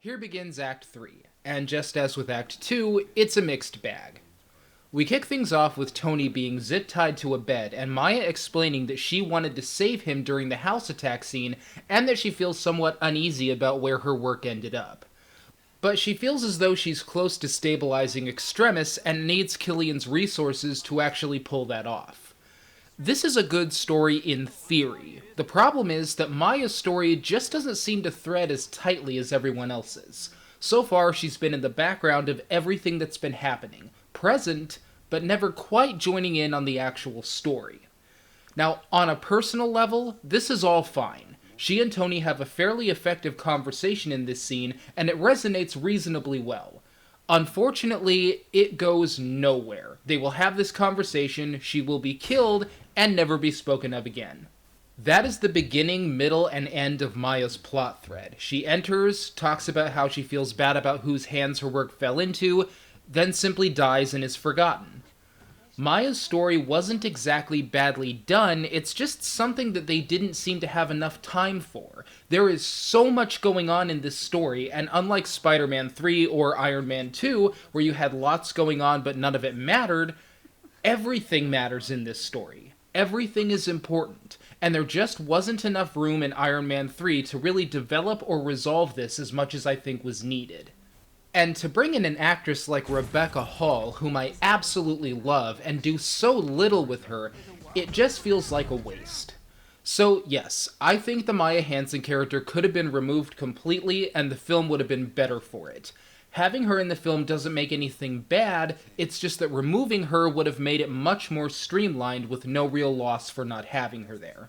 Here begins Act 3, and just as with Act 2, it's a mixed bag. We kick things off with Tony being zip-tied to a bed, and Maya explaining that she wanted to save him during the house attack scene, and that she feels somewhat uneasy about where her work ended up. But she feels as though she's close to stabilizing Extremis, and needs Killian's resources to actually pull that off. This is a good story in theory. The problem is that Maya's story just doesn't seem to thread as tightly as everyone else's. So far, she's been in the background of everything that's been happening, present, but never quite joining in on the actual story. Now, on a personal level, this is all fine. She and Tony have a fairly effective conversation in this scene, and it resonates reasonably well. Unfortunately, it goes nowhere. They will have this conversation, she will be killed, and never be spoken of again. That is the beginning, middle, and end of Maya's plot thread. She enters, talks about how she feels bad about whose hands her work fell into, then simply dies and is forgotten. Maya's story wasn't exactly badly done, it's just something that they didn't seem to have enough time for. There is so much going on in this story, and unlike Spider-Man 3 or Iron Man 2, where you had lots going on but none of it mattered, everything matters in this story. Everything is important, and there just wasn't enough room in Iron Man 3 to really develop or resolve this as much as I think was needed. And to bring in an actress like Rebecca Hall, whom I absolutely love, and do so little with her, it just feels like a waste. So yes, I think the Maya Hansen character could have been removed completely, and the film would have been better for it. Having her in the film doesn't make anything bad, it's just that removing her would have made it much more streamlined with no real loss for not having her there.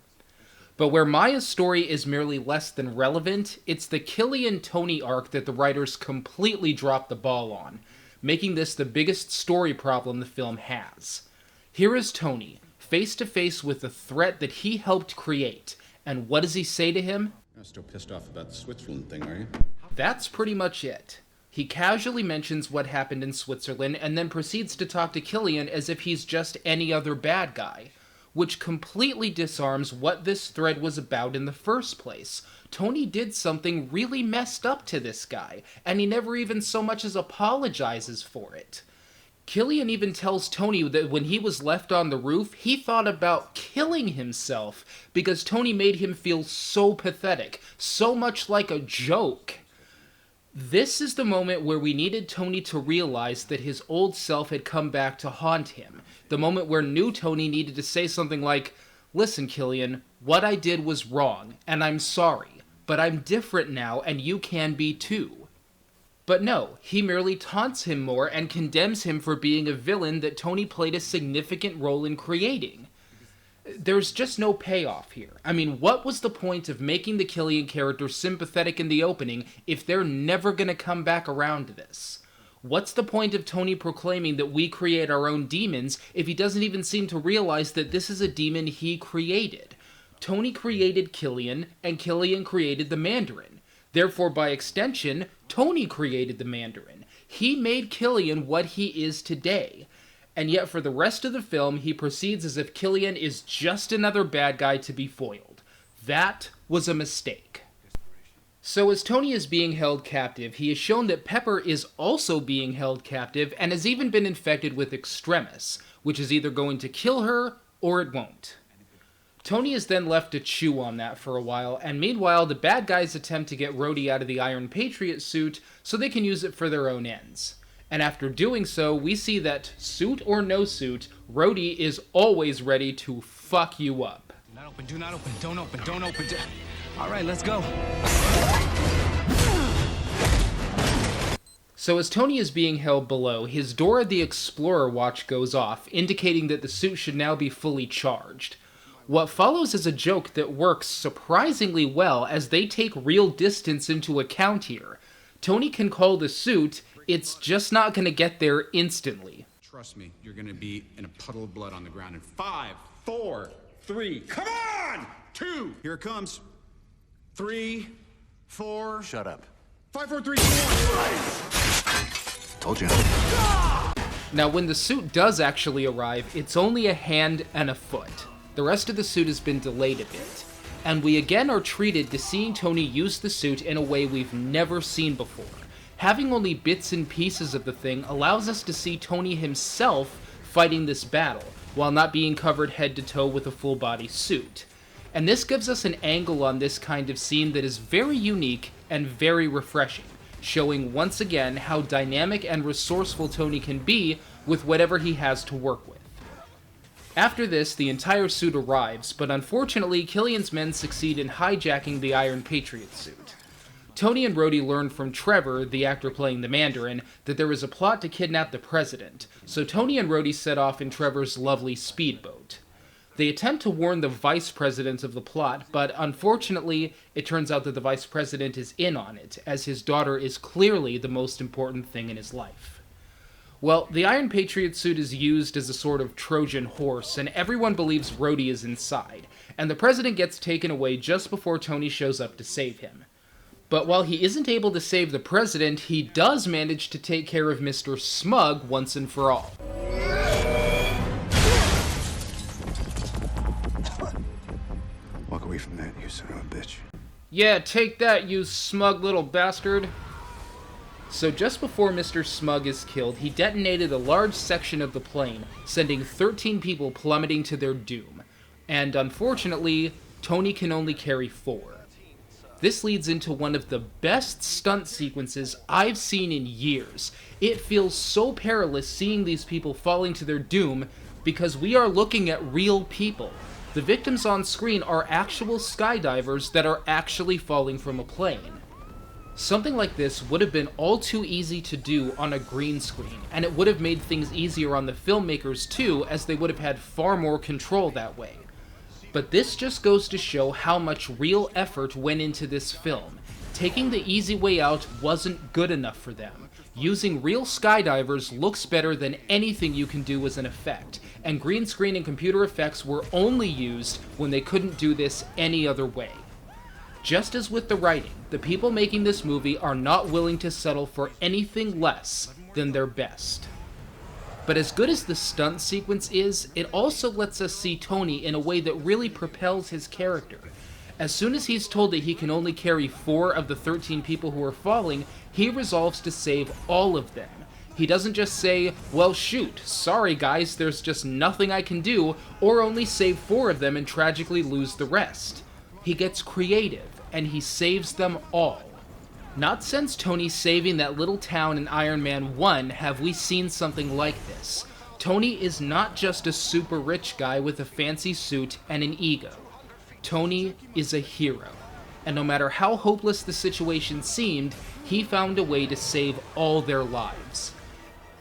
But where Maya's story is merely less than relevant, it's the Killian-Tony arc that the writers completely dropped the ball on, making this the biggest story problem the film has. Here is Tony, face to face with the threat that he helped create, and what does he say to him? You're still pissed off about the Switzerland thing, are you? That's pretty much it. He casually mentions what happened in Switzerland and then proceeds to talk to Killian as if he's just any other bad guy, which completely disarms what this thread was about in the first place. Tony did something really messed up to this guy, and he never even so much as apologizes for it. Killian even tells Tony that when he was left on the roof, he thought about killing himself because Tony made him feel so pathetic, so much like a joke. This is the moment where we needed Tony to realize that his old self had come back to haunt him. The moment where new Tony needed to say something like, "Listen, Killian, what I did was wrong, and I'm sorry, but I'm different now, and you can be too." But no, he merely taunts him more and condemns him for being a villain that Tony played a significant role in creating. There's just no payoff here. I mean, what was the point of making the Killian character sympathetic in the opening if they're never gonna come back around to this? What's the point of Tony proclaiming that we create our own demons if he doesn't even seem to realize that this is a demon he created? Tony created Killian, and Killian created the Mandarin. Therefore, by extension, Tony created the Mandarin. He made Killian what he is today. And yet for the rest of the film, he proceeds as if Killian is just another bad guy to be foiled. That was a mistake. So as Tony is being held captive, he is shown that Pepper is also being held captive and has even been infected with Extremis, which is either going to kill her or it won't. Tony is then left to chew on that for a while, and meanwhile the bad guys attempt to get Rhodey out of the Iron Patriot suit so they can use it for their own ends. And after doing so, we see that, suit or no suit, Rhodey is always ready to fuck you up. Do not open, don't open. All right, let's go. So as Tony is being held below, his Dora the Explorer watch goes off, indicating that the suit should now be fully charged. What follows is a joke that works surprisingly well as they take real distance into account here. Tony can call the suit, it's just not going to get there instantly. Trust me, you're gonna be in a puddle of blood on the ground in 5, 4, 3, come on! 2, here it comes. 3, 4... Shut up. 5, 4, 3, 2, 1. Told you. Now when the suit does actually arrive, it's only a hand and a foot. The rest of the suit has been delayed a bit. and we again are treated to seeing Tony use the suit in a way we've never seen before. Having only bits and pieces of the thing allows us to see Tony himself fighting this battle, while not being covered head to toe with a full body suit. And this gives us an angle on this kind of scene that is very unique and very refreshing, showing once again how dynamic and resourceful Tony can be with whatever he has to work with. After this, the entire suit arrives, but unfortunately, Killian's men succeed in hijacking the Iron Patriot suit. Tony and Rhodey learn from Trevor, the actor playing the Mandarin, that there is a plot to kidnap the president, so Tony and Rhodey set off in Trevor's lovely speedboat. They attempt to warn the vice president of the plot, but unfortunately, it turns out that the vice president is in on it, as his daughter is clearly the most important thing in his life. Well, the Iron Patriot suit is used as a sort of Trojan horse, and everyone believes Rhodey is inside, and the president gets taken away just before Tony shows up to save him. But while he isn't able to save the president, he does manage to take care of Mr. Smug once and for all. Walk away from that, you son of a bitch. Yeah, take that, you smug little bastard. So just before Mr. Smug is killed, he detonated a large section of the plane, sending 13 people plummeting to their doom. And unfortunately, Tony can only carry 4. This leads into one of the best stunt sequences I've seen in years. It feels so perilous seeing these people falling to their doom because we are looking at real people. The victims on screen are actual skydivers that are actually falling from a plane. Something like this would have been all too easy to do on a green screen, and it would have made things easier on the filmmakers too, as they would have had far more control that way. But this just goes to show how much real effort went into this film. Taking the easy way out wasn't good enough for them. Using real skydivers looks better than anything you can do as an effect, and green screen and computer effects were only used when they couldn't do this any other way. Just as with the writing, the people making this movie are not willing to settle for anything less than their best. But as good as the stunt sequence is, it also lets us see Tony in a way that really propels his character. As soon as he's told that he can only carry 4 of the 13 people who are falling, he resolves to save all of them. He doesn't just say, well shoot, sorry guys, there's just nothing I can do, or only save 4 of them and tragically lose the rest. He gets creative, and he saves them all. Not since Tony saving that little town in Iron Man 1 have we seen something like this. Tony is not just a super rich guy with a fancy suit and an ego. Tony is a hero, and no matter how hopeless the situation seemed, he found a way to save all their lives.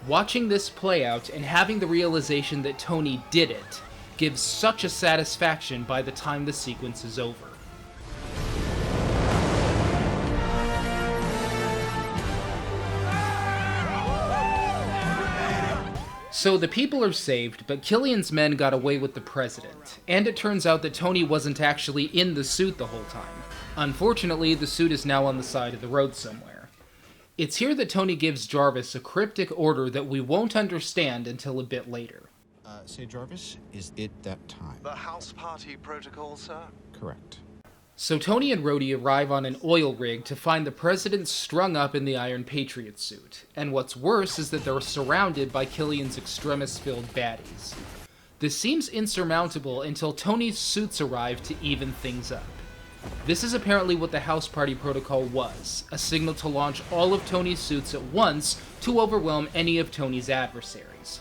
Watching this play out and having the realization that Tony did it gives such a satisfaction by the time the sequence is over. So the people are saved, but Killian's men got away with the president, and it turns out that Tony wasn't actually in the suit the whole time. Unfortunately, the suit is now on the side of the road somewhere. It's here that Tony gives Jarvis a cryptic order that we won't understand until a bit later. Say, Jarvis, is it that time? The house party protocol, sir? Correct. So Tony and Rhodey arrive on an oil rig to find the president strung up in the Iron Patriot suit, and what's worse is that they're surrounded by Killian's extremis-filled baddies. This seems insurmountable until Tony's suits arrive to even things up. This is apparently what the house party protocol was, a signal to launch all of Tony's suits at once to overwhelm any of Tony's adversaries.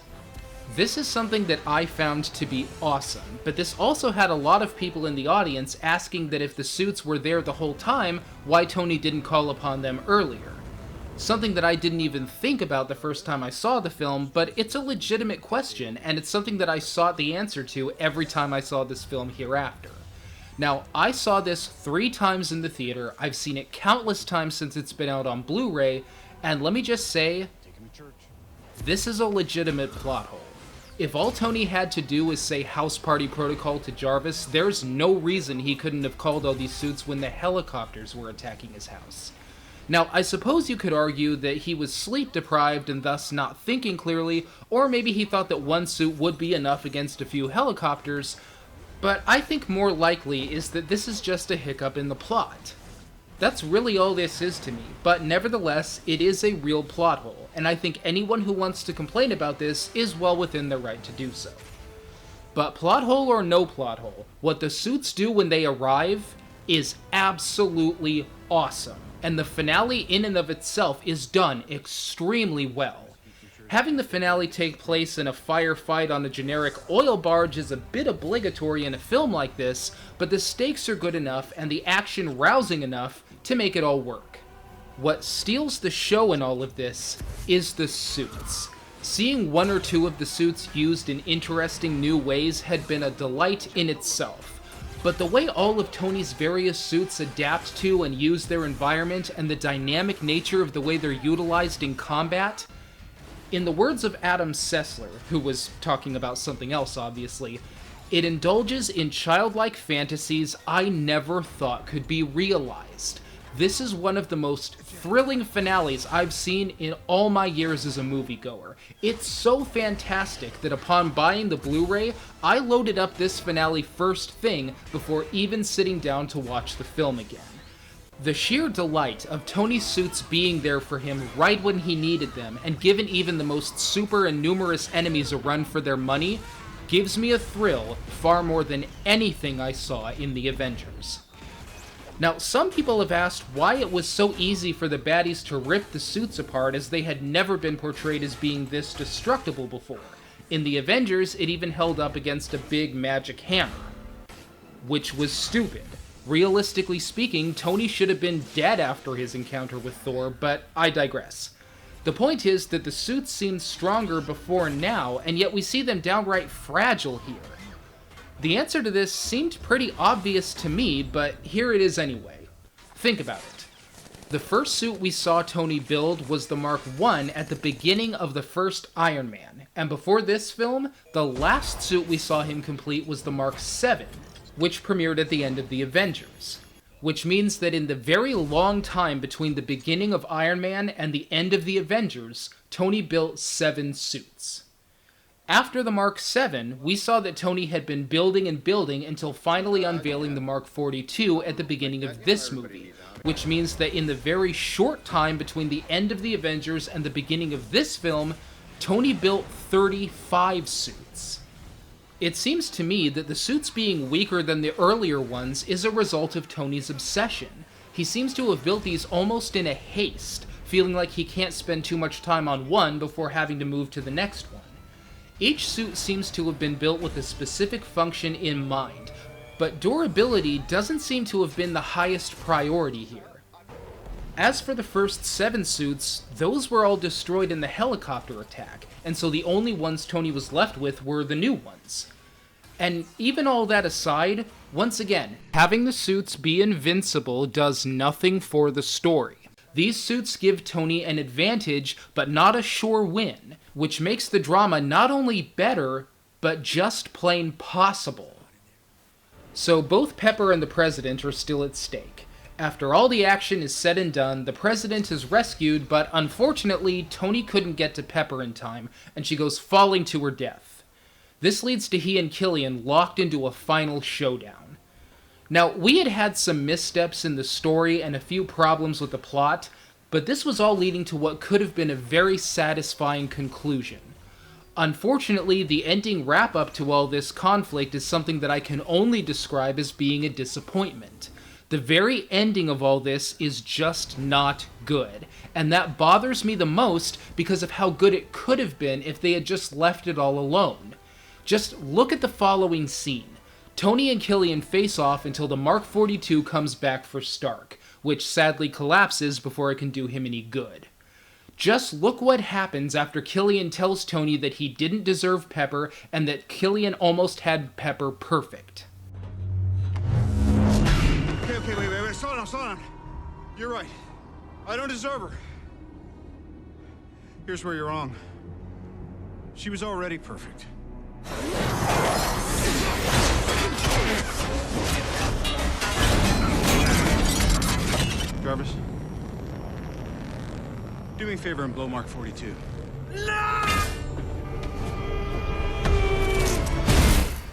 This is something that I found to be awesome, but this also had a lot of people in the audience asking that if the suits were there the whole time, why Tony didn't call upon them earlier. Something that I didn't even think about the first time I saw the film, but it's a legitimate question, and it's something that I sought the answer to every time I saw this film hereafter. Now, I saw this 3 times in the theater, I've seen it countless times since it's been out on Blu-ray, and let me just say, this is a legitimate plot hole. If all Tony had to do was say house party protocol to Jarvis, there's no reason he couldn't have called all these suits when the helicopters were attacking his house. Now, I suppose you could argue that he was sleep deprived and thus not thinking clearly, or maybe he thought that one suit would be enough against a few helicopters, But I think more likely is that this is just a hiccup in the plot. That's really all this is to me, but nevertheless, it is a real plot hole, and I think anyone who wants to complain about this is well within their right to do so. But plot hole or no plot hole, what the suits do when they arrive is absolutely awesome, and the finale in and of itself is done extremely well. Having the finale take place in a firefight on a generic oil barge is a bit obligatory in a film like this, but the stakes are good enough and the action rousing enough to make it all work. What steals the show in all of this is the suits. Seeing one or two of the suits used in interesting new ways had been a delight in itself, but the way all of Tony's various suits adapt to and use their environment and the dynamic nature of the way they're utilized in combat. In the words of Adam Sessler, who was talking about something else obviously, it indulges in childlike fantasies I never thought could be realized. This is one of the most thrilling finales I've seen in all my years as a moviegoer. It's so fantastic that upon buying the Blu-ray, I loaded up this finale first thing before even sitting down to watch the film again. The sheer delight of Tony's suits being there for him right when he needed them, and given even the most super and numerous enemies a run for their money, gives me a thrill far more than anything I saw in the Avengers. Now, some people have asked why it was so easy for the baddies to rip the suits apart, as they had never been portrayed as being this destructible before. In the Avengers, it even held up against a big magic hammer, which was stupid. Realistically speaking, Tony should have been dead after his encounter with Thor, but I digress. The point is that the suits seemed stronger before now, and yet we see them downright fragile here. The answer to this seemed pretty obvious to me, but here it is anyway. Think about it. The first suit we saw Tony build was the Mark I at the beginning of the first Iron Man, and before this film, the last suit we saw him complete was the Mark VII, which premiered at the end of the Avengers. Which means that in the very long time between the beginning of Iron Man and the end of the Avengers, Tony built 7 suits. After the Mark VII, we saw that Tony had been building and building until finally unveiling the Mark 42 at the beginning of this movie, which means that in the very short time between the end of the Avengers and the beginning of this film, Tony built 35 suits. It seems to me that the suits being weaker than the earlier ones is a result of Tony's obsession. He seems to have built these almost in a haste, feeling like he can't spend too much time on one before having to move to the next one. Each suit seems to have been built with a specific function in mind, but durability doesn't seem to have been the highest priority here. As for the first 7 suits, those were all destroyed in the helicopter attack, and so the only ones Tony was left with were the new ones. And even all that aside, once again, having the suits be invincible does nothing for the story. These suits give Tony an advantage, but not a sure win, which makes the drama not only better, but just plain possible. So both Pepper and the President are still at stake. After all the action is said and done, the President is rescued, but unfortunately, Tony couldn't get to Pepper in time, and she goes falling to her death. This leads to he and Killian locked into a final showdown. Now, we had some missteps in the story and a few problems with the plot, but this was all leading to what could have been a very satisfying conclusion. Unfortunately, the ending wrap-up to all this conflict is something that I can only describe as being a disappointment. The very ending of all this is just not good, and that bothers me the most because of how good it could have been if they had just left it all alone. Just look at the following scene. Tony and Killian face off until the Mark 42 comes back for Stark, which sadly collapses before it can do him any good. Just look what happens after Killian tells Tony that he didn't deserve Pepper and that Killian almost had Pepper perfect. Okay, wait, slow down. You're right. I don't deserve her. Here's where you're wrong. She was already perfect. Jarvis, do me a favor and blow Mark 42.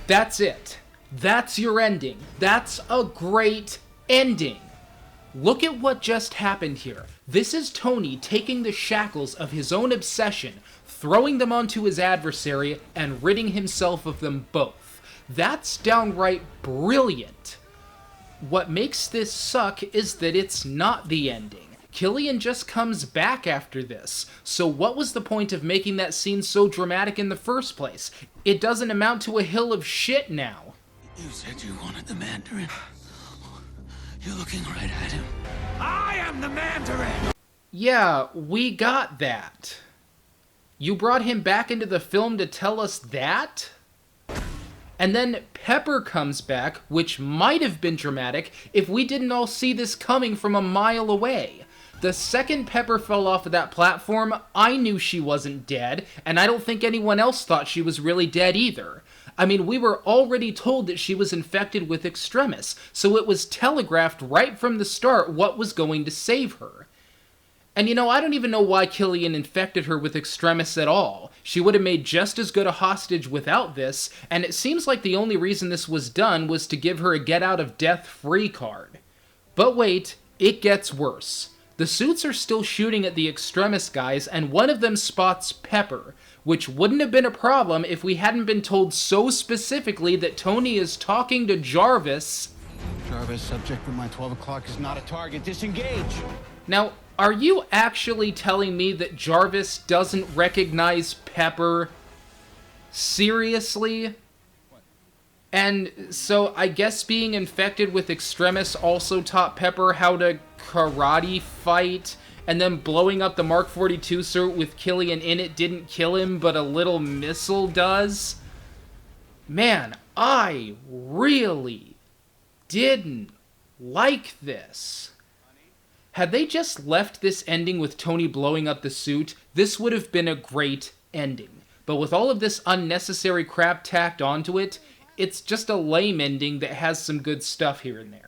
That's it. That's your ending. That's a great ending. Look at what just happened here. This is Tony taking the shackles of his own obsession, throwing them onto his adversary, and ridding himself of them both. That's downright brilliant. What makes this suck is that it's not the ending. Killian just comes back after this, so what was the point of making that scene so dramatic in the first place? It doesn't amount to a hill of shit now. You said you wanted the Mandarin. You're looking right at him. I am the Mandarin! Yeah, we got that. You brought him back into the film to tell us that? And then Pepper comes back, which might have been dramatic if we didn't all see this coming from a mile away. The second Pepper fell off of that platform, I knew she wasn't dead, and I don't think anyone else thought she was really dead either. I mean, we were already told that she was infected with Extremis, so it was telegraphed right from the start what was going to save her. And I don't even know why Killian infected her with Extremis at all. She would have made just as good a hostage without this, and it seems like the only reason this was done was to give her a get-out-of-death-free card. But wait, it gets worse. The suits are still shooting at the Extremis guys, and one of them spots Pepper, which wouldn't have been a problem if we hadn't been told so specifically that Tony is talking to Jarvis. Jarvis, subject with my 12 o'clock is not a target. Disengage! Now, are you actually telling me that Jarvis doesn't recognize Pepper? Seriously? And so I guess being infected with Extremis also taught Pepper how to karate fight, and then blowing up the Mark 42 suit with Killian in it didn't kill him, but a little missile does? Man, I really didn't like this. Had they just left this ending with Tony blowing up the suit, this would have been a great ending. But with all of this unnecessary crap tacked onto it, it's just a lame ending that has some good stuff here and there.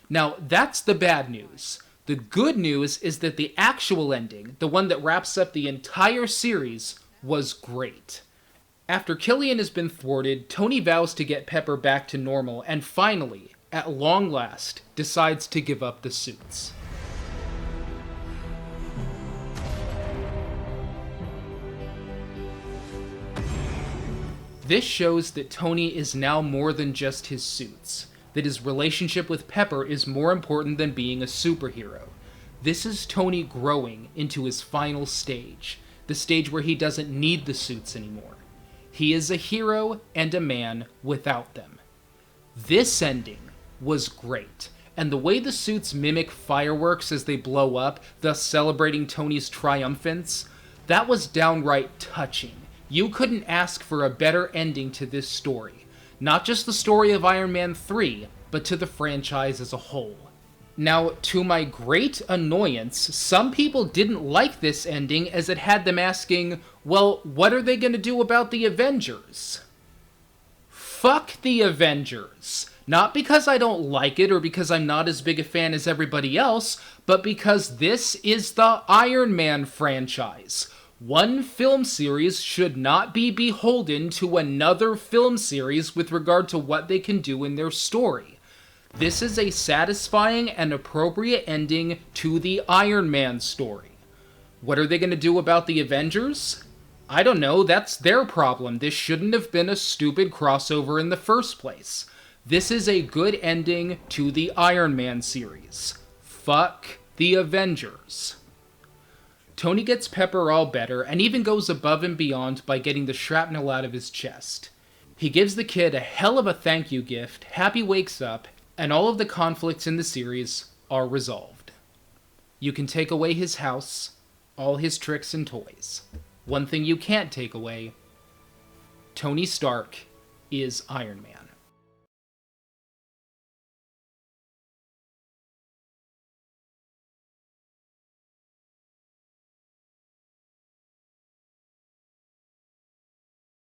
Now, that's the bad news. The good news is that the actual ending, the one that wraps up the entire series, was great. After Killian has been thwarted, Tony vows to get Pepper back to normal, and finally, at long last, decides to give up the suits. This shows that Tony is now more than just his suits, that his relationship with Pepper is more important than being a superhero. This is Tony growing into his final stage, the stage where he doesn't need the suits anymore. He is a hero and a man without them. This ending was great, and the way the suits mimic fireworks as they blow up, thus celebrating Tony's triumphance, that was downright touching. You couldn't ask for a better ending to this story. Not just the story of Iron Man 3, but to the franchise as a whole. Now, to my great annoyance, some people didn't like this ending as it had them asking, well, what are they going to do about the Avengers? Fuck the Avengers. Not because I don't like it or because I'm not as big a fan as everybody else, but because this is the Iron Man franchise. One film series should not be beholden to another film series with regard to what they can do in their story. This is a satisfying and appropriate ending to the Iron Man story. What are they going to do about the Avengers? I don't know, that's their problem. This shouldn't have been a stupid crossover in the first place. This is a good ending to the Iron Man series. Fuck the Avengers. Tony gets Pepper all better, and even goes above and beyond by getting the shrapnel out of his chest. He gives the kid a hell of a thank you gift, Happy wakes up, and all of the conflicts in the series are resolved. You can take away his house, all his tricks and toys. One thing you can't take away, Tony Stark is Iron Man.